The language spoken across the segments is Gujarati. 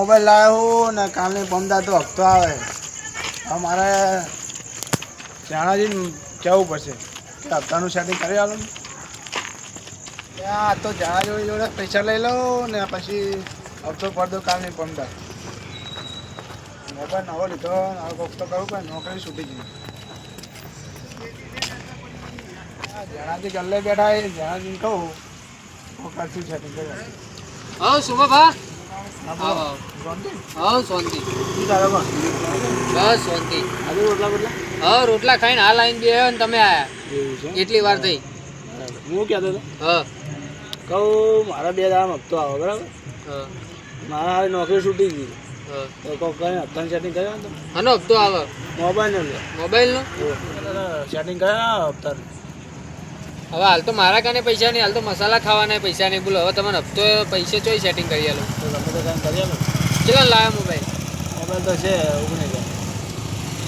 મોબાઈલ લાવ્યો ને કાલની પમદા તો હપ્તો આવે. હવે મારે જાણાજીને કહેવું પડશે કે હપ્તાનું સેટિંગ કરી આલો ને. ત્યાં તો જાણા જોડે પૈસા લઈ લો ને પછી હપ્તો ભર દો કાલની પમદા. મોબાઈલ નવો લીધો હવે કોક તો કરવું પડે, નોકરી છૂટી ગઈ. જાણાજી ગલ્લે બેઠા એ જાણાજીને કહું કરશું સેટિંગ કરી. હા સુમભા. હા હા શાંતિ. શું ચાલે પણ? બસ શાંતિ. આજે રોટલા બોટલા? હા રોટલા ખાઈને હાલ આવીને બે ને તમે આયા. એવું છે એટલી વાર થઈ. હું કહેતો હતો હા કહું મારા 2 દાડા હપ્તો આવે બરાબર. હા મારા હાલ નોકરી છૂટી ગઈ હા. તો કોઈ કઈ હપ્તાનું સેટિંગ કર્યો તો આનો હપ્તો આવે મોબાઈલ લે મોબાઈલનો. સેટિંગ કર્યા હપ્તાનું. હવે હાલ તો મારા કાને પૈસા નહીં, હાલ તો મસાલા ખાવાના પૈસા નહીં. બોલો હવે તમને હપ્તો પૈસે ચોઈ સેટિંગ કરી આલો. તો તમે તો કાંઈ કરી આલો. કેટલા લાવ્યા મોબાઈલ? મોબાઈલ તો છે 19,000.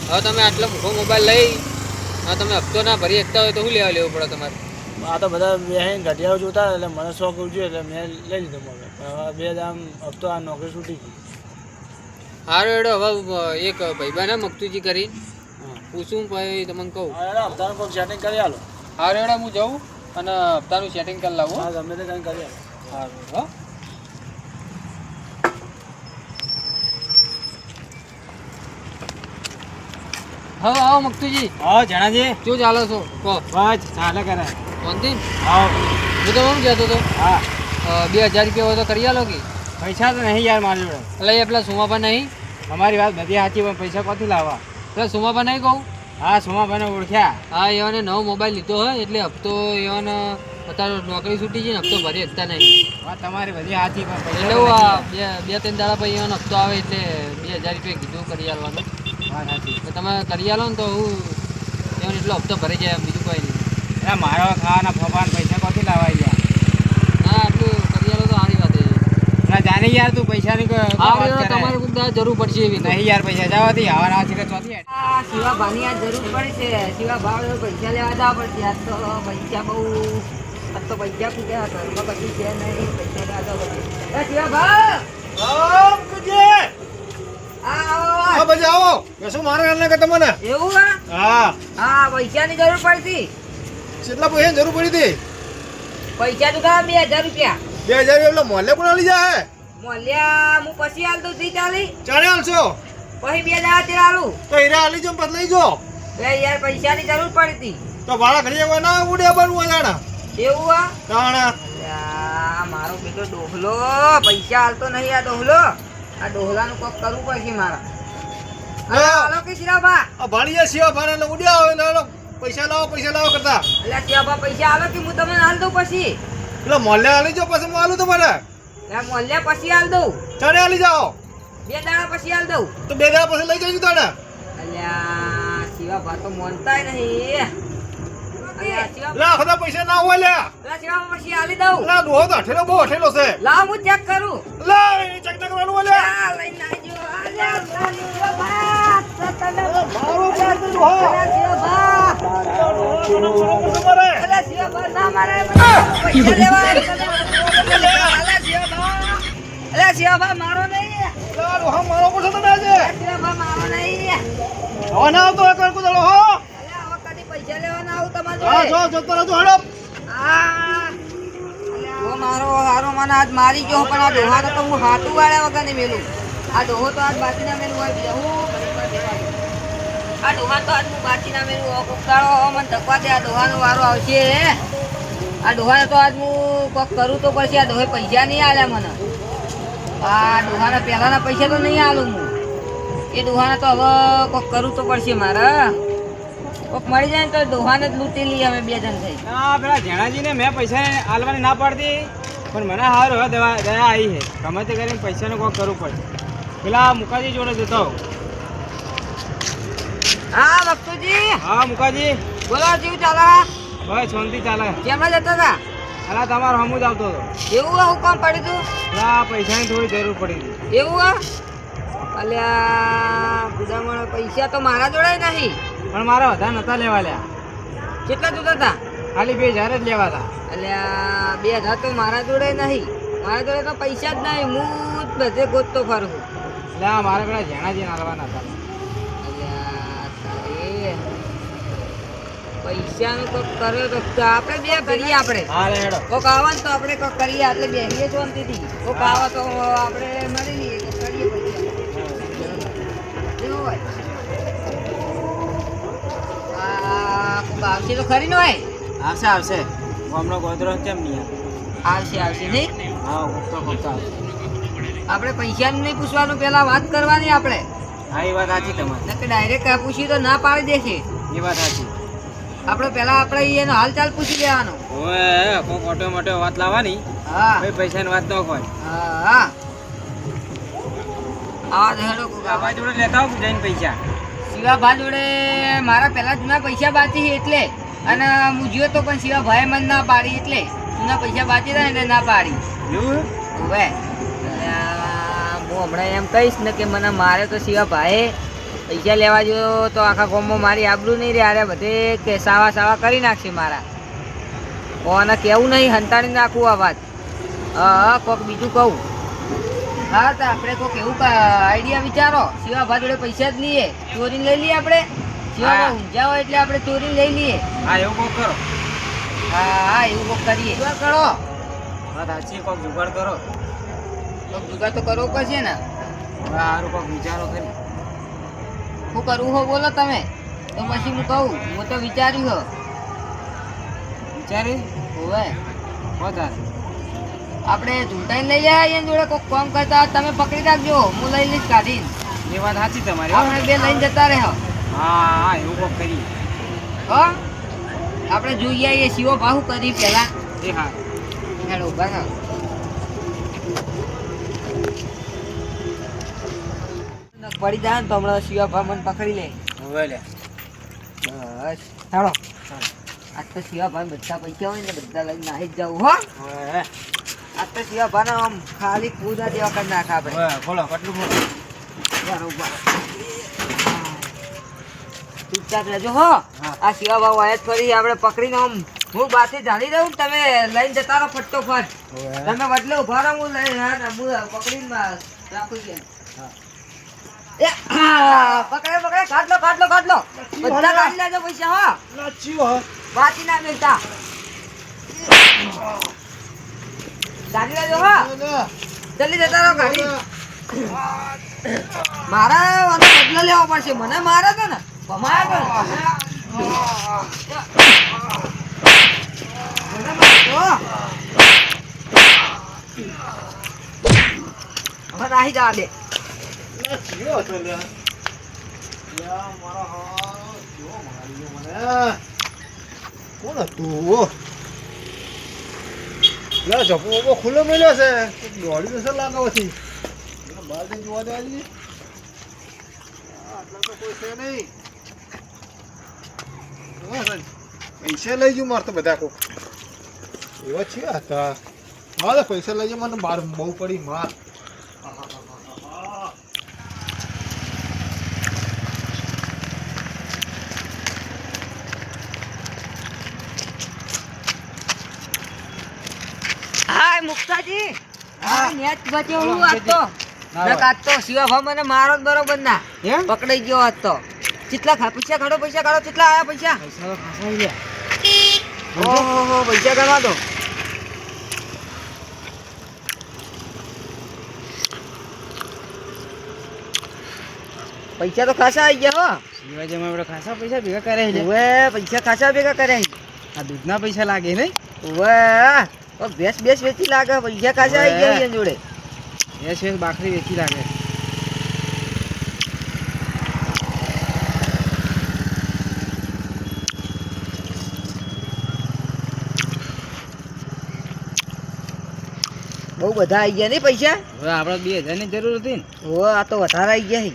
હવે તમે આટલો મોટો મોબાઈલ લઈ હવે તમે હપ્તો ના ભરી શકતા હોય તો શું લેવો પડે તમારે? આ તો બધા બેહીને ઘટિયાઓ જોતા એટલે મને શોખ ઉજ્યો એટલે મેં લઈ લીધો મોબાઈલ. હવે 2 દામ હપ્તો આ નોકરી છૂટી ગઈ. હારો એડો હવે એક ભાઈબંધ મકતુજી કરી પૂછું પછી તમને કહું. હપ્તાનું કોઈ સેટિંગ કરી આલો. હારો એડો હું જાઉં અને હપ્તાનું સેટિંગ કરી લાવું. હા ગમે તે કાંઈ કરી આલો. હારું હા. હા આવો મકતુજી. હા જણાજી શું ચાલો છો કહો? બસ ચાલે કરે. શાંતિ? હા હું તો એમ કહેતો હતો હા 2000 રૂપિયા હોય તો કરી આલો કે? પૈસા તો નહીં યાર મારી જોડે. એટલે એ પેલા સુમાપા નહીં? તમારી વાત બધી સાચી પણ પૈસા ક્યાંથી લાવવા? પેલા સુમાપા નહીં કહું? હા સોમાભાઈને ઓળખ્યા. હા એવાને નવો મોબાઈલ લીધો હોય એટલે હપ્તો એવાને અત્યારે નોકરી છૂટી છે ને હપ્તો ભરી શકતા નહીં. વાત તમારી બધી સાચી પણ પૈસા એટલે હું આ બે ત્રણ દાડા પછી એવાનો હપ્તો આવે એટલે 2000 રૂપિયા કીધું કરી આલવાનું. વાત સાચી. તો તમે કરી આલો ને તો હું એવાનો એટલો હપ્તો ભરી જાય બીજું કોઈ નહીં. એટલે મારા ખાવાના ફોફાના પૈસા ક્યાંથી લાવવા યાર? ના આટલું કરી આલો તો સારી વાત છે. ના જાને યાર તું પૈસાની તમારે કોઈ જરૂર પડશે એવી તો. નહીં યાર પૈસા જવાથી હવા છે કે ચોથી શિવા ભાની આ જરૂર પડશે. શિવા ભાવ પૈસા લેવા જવા પડશે. આજ તો પૈસા બહુ આજ તો પૈસા પૂછ્યા ઘરમાં કશું છે નહીં. પૈસા લેવા જવા પડશે. શિવા ભાવ આવો શું મારા હાલને કે તમને એવું હા હા પૈસાની જરૂર પડતી. કેટલા પૈસાની જરૂર પડી હતી? પૈસા તો કા 2000 રૂપિયા. 2000 એટલે મોલે કોણ લઈ જાય? મોલ્યા હું પછી હાલ તો દી ચાલી ચાલે હાલશો પછી 2 દાડા તે હાલું તો હીરા હાલી જો પછી લઈ જો. એટલે યાર પૈસાની જરૂર પડતી. તો ભાડા ઘડી કોઈ ના ઉડે બનવું જાણા એવું જાણા મારો બેટો ડોહલો પૈસા હાલતો નહીં. આ ડોહલો આ ડોહલાનું કોક કરવું પડશે મારા. હાલો કે શિરાબા આ ભાડીએ સિવા ભાડા ને ઉડ્યા હોય ને પૈસા લાવો કરતા એટલે શિરાબા પૈસા હાલો કે હું તમને હાલ દઉં પછી. એટલે મોલે હાલી જો પછી હું હાલું તમારે એટલે મોલ્યા પછી હાલ દઉં. ચાલે હાલી જાઓ 2 દાડા પછી હાલ દઉં. તો 2 દાડા પછી લઈ જજો તાણે. અલ્યા શિવાબા તો મોનતાય નહીં. અલ્યા શિવાબા લા ખોટા પૈસા ના હોય લે. શિવાબા પછી હાલી દઉં. લા દોહો તો અઠેલો બહુ અઠેલો છે. લાવ હું ચેક કરું. લા ચેક ના કરવાનું હોય લે. આ લઈને આવજો. અલ્યા શિવાબા તમે મારો પ્યાર તો દોહો. શિવાબા તમારે અલ્યા શિવાબા ના મારે પૈસા લેવા અલ્યા શિવાબા મારો નહીં. લા દોહો મારો પડશે તમે આજે. શિવાબા મારો નહીં. હવે ના આવતો એક વાર કુદળો હો. અલ્યા હવે કદી પૈસા લેવા ના આવું તમારે હા જોડે. જો જતો રહેજો હડપ. ઓ મારો હારો મને આજ મારી ગયો પણ આ ડોહા તો હું હાથું વાળ્યા વગર નહીં મેલું. આ ડોહો તો આજ બાકી ના મેલું હોય બીજા હું આ ડોહા તો આજ હું બાકી ના મેલું કોકડાળો મને ધકવા દે. આ ડોહાનો વારો આવશે. આ ડોહાને તો આજ હું કોક કરું તો પડશે. આ ડોહે પૈસા નહીં આલ્યા મને. આ ડોહાના પહેલાના પૈસા તો નહીં આલું હું. એ ડોહાને તો હવે કોક કરું તો પડશે મારે. કોક મળી જાય ને તો ડોહાને જ લૂંટી લઈએ અમે 2 જણ થઈ. ના પેલા જેણાજીને મેં પૈસા આલવાની ના પાડતી પણ મને હાર હવે દયા આવી છે. ગમે તે કરીને પૈસાને કોઈ કરવું પડે. પેલા મુકાજી જોડે જતો. હા ભક્તુજી હા મુકાજી બોલો જીવ ચાલે. બસ શાંતિ ચાલે. કેમના જતા હતા? અલા તમારો હમુદ આવતો હતો. એવું હું કામ પડ્યું તું? પેલા પૈસાની થોડી જરૂર પડી હતી. એવું અલ્યા ગુદામણ પૈસા તો મારા જોડે નહીં. પણ મારા વધારે નતા લેવા લ્યા. કેટલા જોતા હતા? ખાલી 2000 જ લેવા હતા. અલ્યા 2000 તો મારા જોડે નહીં. મારા જોડે તો પૈસા જ નહીં, હું જ બધે ગોતતો ફરું. એટલે આ મારે પેલા જેણા જે નાલવાના હતા. અલ્યા, તારે પૈસાનું કોક કર્યો તો આપણે બે કરીએ આપણે. હા લે હેડો. કોક આવે ને તો આપણે કોક કરીએ, એટલે બેસીએ શાંતિથી. કોક આવે તો આપણે મળી લઈએ, કોક કરીએ પૈસા. જેવું હોય. આ કોક આવશે તો ખરી ન હોય? આવશે આવશે. હમણાં ગોદરો કેમ નહીં આવશે આવશે નહીં. હા કોકતો આવશે. આપણે પૈસાનું નહીં પૂછવાનું, પેલા વાત કરવાની આપણે. હા એ વાત સાચી તમારી. નકર ડાયરેક્ટ પૂછીએ તો ના પાડી દેશે. એ વાત સાચી. આપણે પેલા આપણે એનો હાલચાલ પૂછી લેવાનો. ઓએ કોક ઓટો મોટો વાત લાવવાની. હા કોઈ પૈસાની વાત ન હોય. હા આ હેડો કોક બાબા જોડે લેતા આવું જઈને પૈસા. શિવાભા જોડે મારા પહેલા જૂના પૈસા બાકી છે એટલે, અને હું જ્યો તો પણ શિવાભાઈ મને ના પાડી, એટલે જૂના પૈસા બાકી હતા એટલે ના પાડી. એવું હવે હું હમણાં એમ કહીશ ને કે મને મારે તો શિવાભાઈ પૈસા લેવા જો તો આખા ગામમાં મારી આબરૂ નહીં રહે. અરે બધે કે સાવા કરી નાખશે મારા. કોને કેવું નહીં, હંતાડી નાખવું આ વાત. હા કોક બીજું કહું. હા તો આપણે કોક એવું આઈડિયા વિચારો. શિવાભા જોડે પૈસા જ લઈએ, ચોરીને લઈ લઈએ આપણે. શિવાભા ઊંઝા હોય એટલે આપણે ચોરીને લઈ લઈએ. હા એવું કોક કરો. હા હા એવું કોક કરીએ. જુગાડ કરો. વાત સાચી. કોક જુગાડ કરો. કોક જુગાડ તો કરવો પડશે ને. હવે સારું કોક વિચારો કરી. શું કરવું હો બોલો તમે, તો પછી હું કહું. હું તો વિચાર્યું હો. વિચારી હોવે વધારે. આપણે ઝૂંટાઈને લઈ જાય એની જોડે કોઈક કામ કરતા હોય તમે પકડી રાખજો, હું લઈ લઈશ કાઢીને. એ વાત સાચી તમારી. આપણે બે લઈને જતા રહે. હા એવું કોક કરી. હો આપણે જોઈએ એ શિવો ભાવ કરી પેલા. એ હા હેડો ઉભા થાવ. પડી જાય ને તો હમણાં શિવા ભાવ મને પકડી લે. હવે લે. બસ ચાલો. આજ તો શિવા ભાઈ બધા પૈસા હોય ને બધા લઈને નાહી જ જવું. હો હવે આજ તો શિવા ભાઈ આમ ખાલી પૂજા જેવા કરી નાખે આપણે. બોલો કેટલું બોલો. બરોબર ચૂપચાપ રહેજો. હો આ શિવા ભાવ આયા જ ફરી આપણે પકડીને આમ હું બાથી જાણી દઉં, તમે લઈને જતા રહો ફટોફટ. તમે બદલે ઉભા રહો, હું લઈને પકડીને રાખું છું. એ હા પકડે કાઢ લો બધા કાઢી લેજો પૈસા. હો બાકી ના મિલતા ગાડી લેજો. હો જલ્દી જતા રહો ગાડી. મારા આનો બદલો લેવો પડશે. મને મારે તો ને ભમાયા તો હવે નાહી જવા દે. કોણ હતું? જપો ખુલ્લો મળ્યો છે, દોડી તો સર લાગાવથી બહાર જઈને જોવા દેવા જઈએ. આટલા તો કોઈ છે નહીં. પૈસા લઈ જઉં મારે તો બધા કોક એવા છે. હતા હા પૈસા લઈ જાઉં, મને બહાર બહુ પડી માર. હાય મુક્તાજી, હા નેટ બચ્યો આજ તો. નકા તો શિવાભા મને મારો જ બરોબર ના પકડાઈ ગયો આજ તો. કેટલા પૈસા કાઢો કેટલા આયા પૈસા? ઓહો પૈસા ગણવા દો. પૈસા તો ખાસા આવી ગયા. હો શિવાજી માં ખાસા પૈસા ભેગા કરે છે. ઓવે પૈસા ખાસા ભેગા કરે. આ દૂધના પૈસા લાગે નહીં. ઓવે ભેંસ વેચી લાગે. પૈસા ખાસા આવી ગયા એની જોડે. ભેંસ બાકરી વેચી લાગે. બહુ બધા આવી ગયા નહીં પૈસા. હવે આપણે 2000 ની જરૂર હતી ને. ઓવે આ તો વધારે આવી ગયા.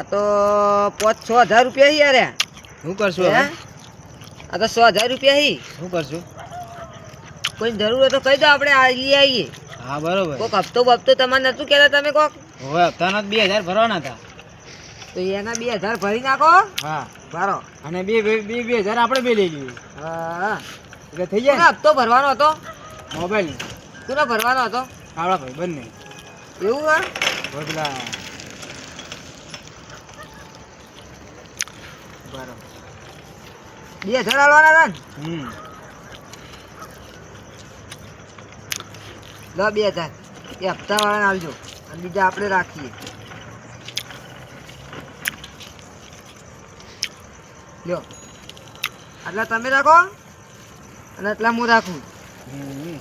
આ તો 5-6 હજાર રૂપિયા યાર. શું કરશું હે? હવે? આ તો 100,000 રૂપિયા હી. શું કરશું? કોઈ જરૂર હોય તો કહી દો, આપણે લઈ આવીએ. હા બરોબર. કોક હપ્તો બપ્તો તમારે નતું કહેતા તમે કોક? હવે હપ્તાના 2000 ભરવાના હતા. તો એના 2000 ભરી નાખો. હા ભરો. અને 2000 આપણે બે લઈ લઈએ હા એટલે થઈ જાય હપ્તો ભરવાનો હતો. મોબાઈલ. કોનો ભરવાનો હતો આપણા ભાઈ બંને એવું હા હવે પેલા બરાબર 2000 આલવાના હતા ને લો 2000 એ હપ્તા વાળાને આલજો અને બીજા આપણે રાખીએ લ્યો આટલા તમે રાખો અને આટલા હું રાખું હમ